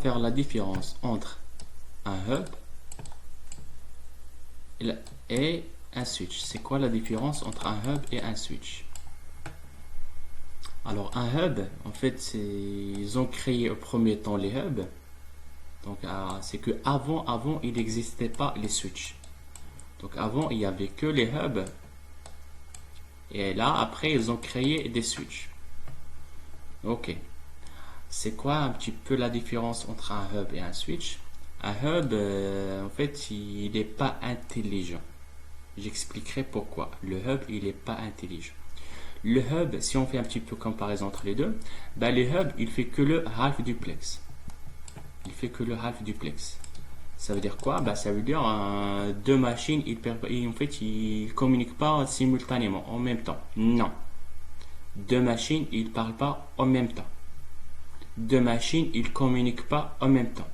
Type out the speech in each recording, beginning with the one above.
faire la différence entre un hub et un switch. C'est quoi la différence entre un hub et un switch? Alors un hub, en fait, ils ont créé au premier temps les hubs. Donc c'est que avant il n'existait pas les switches. Donc avant il n'y avait que les hubs. Et là après ils ont créé des switches. Ok. C'est quoi un petit peu la différence entre un hub et un switch? Un hub, en fait, il n'est pas intelligent. J'expliquerai pourquoi. Le hub, il n'est pas intelligent. Le hub, si on fait un petit peu comparaison entre les deux, ben le hub, il fait que le half duplex. Il fait que le half duplex. Ça veut dire quoi? Ben, ça veut dire deux machines, en fait, ils communiquent pas simultanément, en même temps. Non. Deux machines, ils parlent pas en même temps. Deux machines, ils communiquent pas en même temps.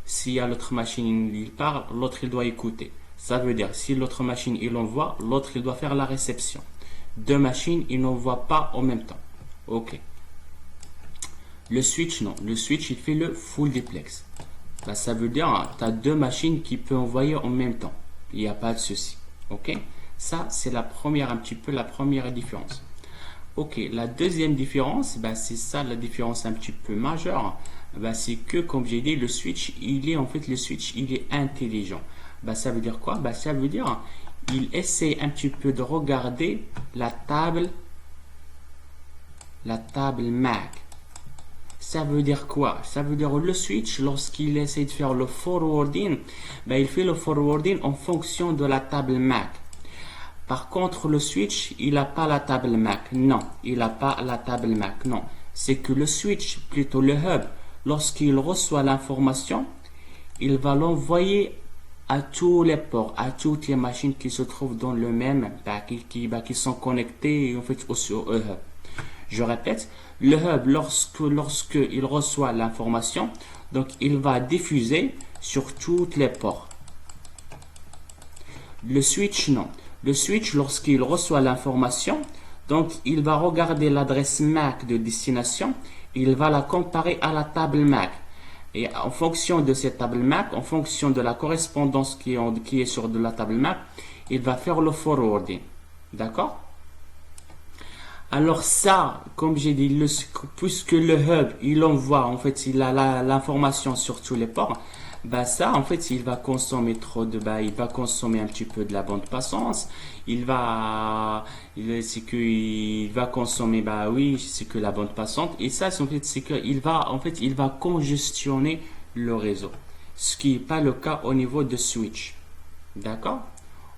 Si à l'autre machine, il parle, l'autre, il doit écouter. Ça veut dire, si l'autre machine, il envoie, l'autre, il doit faire la réception. Deux machines, ils n'envoient pas en même temps. Ok. Le switch, non. Le switch, il fait le full duplex. Ben, ça veut dire, tu as deux machines qui peuvent envoyer en même temps. Il n'y a pas de souci. Ok. Ça, c'est la première, un petit peu la première différence. Ok, la deuxième différence, ben, c'est ça la différence un petit peu majeure. Ben, c'est que, comme j'ai dit, le switch, il est intelligent. Ben, ça veut dire quoi? Ben, ça veut dire, il essaie un petit peu de regarder la table MAC. Ça veut dire quoi? Ça veut dire le switch, lorsqu'il essaie de faire le forwarding, ben, il fait le forwarding en fonction de la table MAC. Par contre, le switch, il n'a pas la table MAC. Non, il n'a pas la table MAC. Non, c'est que le switch, plutôt le hub, lorsqu'il reçoit l'information, il va l'envoyer à tous les ports, à toutes les machines qui se trouvent dans le même, qui sont connectées en fait au hub. Je répète, le hub, lorsque il reçoit l'information, donc il va diffuser sur toutes les ports. Le switch, non. Le switch, lorsqu'il reçoit l'information, donc il va regarder l'adresse MAC de destination, il va la comparer à la table MAC. Et en fonction de cette table MAC, en fonction de la correspondance qui est sur de la table MAC, il va faire le forwarding. D'accord? Alors ça, comme j'ai dit, puisque le hub, il envoie, en fait, il a l'information sur tous les ports, bah ça, en fait, il va consommer il va consommer un petit peu de la bande passante. Il va consommer, bah oui, c'est que la bande passante. Et ça, en fait, c'est que il va congestionner le réseau. Ce qui n'est pas le cas au niveau de switch. D'accord?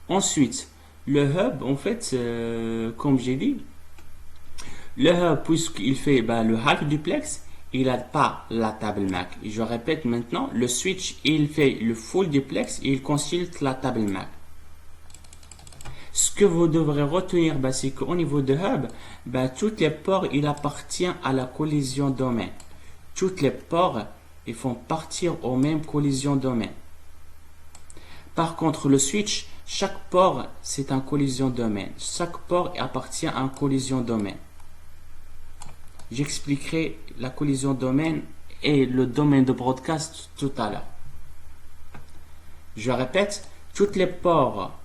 Ensuite, le hub, en fait, comme j'ai dit, le hub, puisqu'il fait le half duplex, il n'a pas la table MAC. Et je répète maintenant, le switch, il fait le full duplex et il consulte la table MAC. Ce que vous devrez retenir, c'est qu'au niveau de hub, tous les ports, il appartient à la collision domaine. Tous les ports, ils font partir aux mêmes collisions domaine. Par contre, le switch, chaque port, c'est un collision domaine. Chaque port appartient à un collision domaine. J'expliquerai la collision domaine et le domaine de broadcast tout à l'heure. Je répète, tous les ports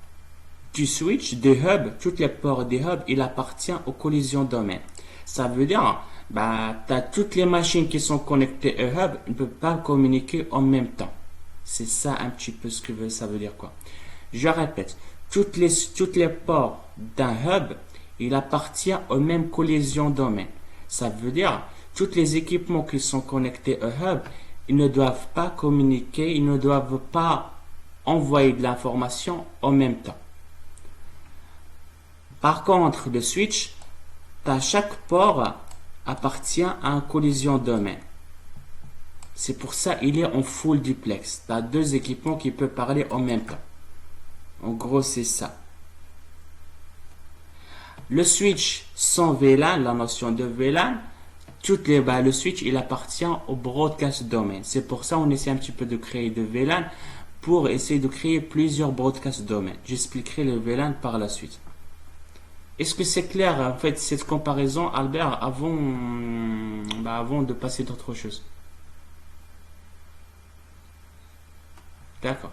du switch, des hubs, tous les ports des hubs, il appartient aux collisions domaine. Ça veut dire, tu as toutes les machines qui sont connectées au hub, ne peuvent pas communiquer en même temps. C'est ça un petit peu ce que ça veut dire quoi. Je répète, toutes les ports d'un hub, il appartient aux mêmes collisions domaine. Ça veut dire, tous les équipements qui sont connectés au hub, ils ne doivent pas communiquer, ils ne doivent pas envoyer de l'information en même temps. Par contre, le switch, chaque port appartient à une collision domaine. C'est pour ça qu'il est en full duplex. Tu as deux équipements qui peuvent parler en même temps. En gros, c'est ça. Le switch sans VLAN, la notion de VLAN, le switch, il appartient au broadcast domain. C'est pour ça qu'on essaie un petit peu de créer de VLAN pour essayer de créer plusieurs broadcast domains. J'expliquerai le VLAN par la suite. Est-ce que c'est clair, en fait, cette comparaison, Albert, avant de passer d'autre chose? D'accord.